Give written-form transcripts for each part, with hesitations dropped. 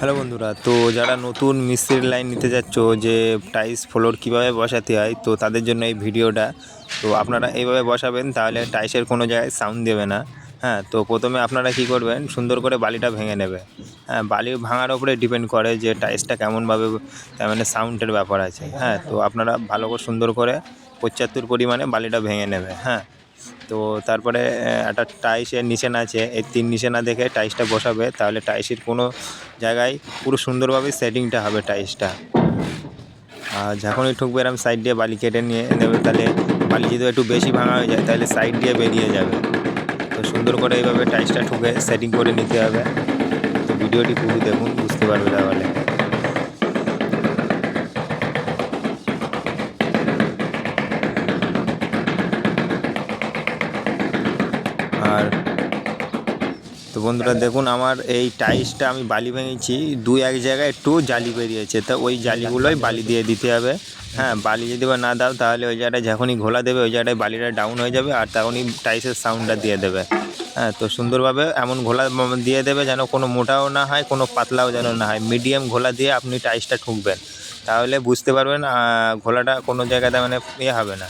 Hello বন্ধুরা, তো যারা নতুন মিস্ত্রির লাইন নিতে যাচ্ছ যে টাইলস ফ্লোর কীভাবে বসাতে হয়, তো তাদের জন্য এই ভিডিওটা। তো আপনারা এইভাবে বসাবেন, তাহলে টাইলসের কোনো জায়গায় সাউন্ড দেবে না। হ্যাঁ, তো প্রথমে আপনারা কি করবেন, সুন্দর করে বালিটা ভেঙে নেবে। হ্যাঁ, বালি ভাঙার উপরে ডিপেন্ড করে যে টাইলসটা কেমনভাবে, তার মানে সাউন্ডের ব্যাপার আছে। হ্যাঁ, তো আপনারা ভালো করে সুন্দর করে 75 পরিমাণে বালিটা ভেঙে নেবে। হ্যাঁ, তো তারপরে একটা টাইলসের নিশানা আছে, এই 3 নিশানা দেখে টাইলসটা বসাবে, তাহলে টাইলসের কোনো জায়গায় পুরো সুন্দরভাবে সেটিংটা হবে টাইলসটা। আর যখনই ঠুকবে এরকম সাইড দিয়ে বালি কেটে নিয়ে নেবে, তাহলে বালি যদি একটু বেশি ভাঙা হয়ে যায় তাহলে সাইড দিয়ে বেরিয়ে যাবে। তো সুন্দর করে এইভাবে টাইলসটা ঠুকে সেটিং করে নিতে হবে। তো ভিডিওটি পুরো দেখুন, বুঝতে পারবে তাহলে। আর তো বন্ধুরা দেখুন, আমার এই টাইলসটা আমি বালি ভেঙেছি, এক জায়গায় একটু জালি বেরিয়েছে, তো ওই জালিগুলোই বালি দিয়ে দিতে হবে। হ্যাঁ, বালি যদি বা না দাও তাহলে ওই জায়গাটায় যখনই ঘোলা দেবে ওই জায়গাটায় বালিটা ডাউন হয়ে যাবে, আর তখনই টাইলসের সাউন্ডটা দিয়ে দেবে। হ্যাঁ, তো সুন্দরভাবে এমন ঘোলা দিয়ে দেবে যেন কোনো মোটাও না হয়, কোনো পাতলাও যেন না হয়, মিডিয়াম ঘোলা দিয়ে আপনি টাইলসটা ঠুকবেন, তাহলে বুঝতে পারবেন ঘোলাটা কোনো জায়গাতে মানে হবে না।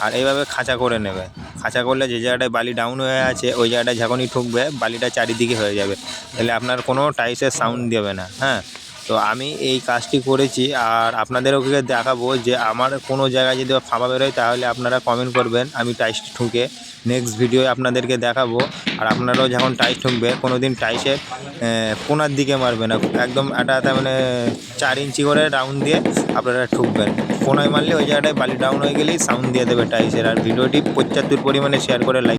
আর এইভাবে খাঁচা করে নেবে। খাঁচা করলে যে জায়গাটায় বালি ডাউন হয়ে আছে ওই জায়গাটায় যখনই ঠুকবে বালিটা চারিদিকে হয়ে যাবে, তাহলে আপনার কোনো টাইলসের সাউন্ড দেবে না। হ্যাঁ, তো আমি এই কাজটি করেছি, আর আপনাদেরও দেখাবো যে আমার কোনো জায়গায় যদি ফাঁপা বেরোয় তাহলে আপনারা কমেন্ট করবেন, আমি টাইলসটি ঠুকে নেক্সট ভিডিওয়ে আপনাদেরকে দেখাবো। আর আপনারাও যখন টাইলস ঠুকবে কোনো দিন টাইলসের কোনার দিকে মারবে না, একদম একটা মানে 4 ইঞ্চি করে রাউন্ড দিয়ে আপনারা ঠুকবেন। কোনায় মারলে ওই জায়গাটায় বালি ডাউন হয়ে গেলেই সাউন্ড দিয়ে দেবে টাইলসের। আর ভিডিওটি 75 পরিমাণে শেয়ার করে লাইক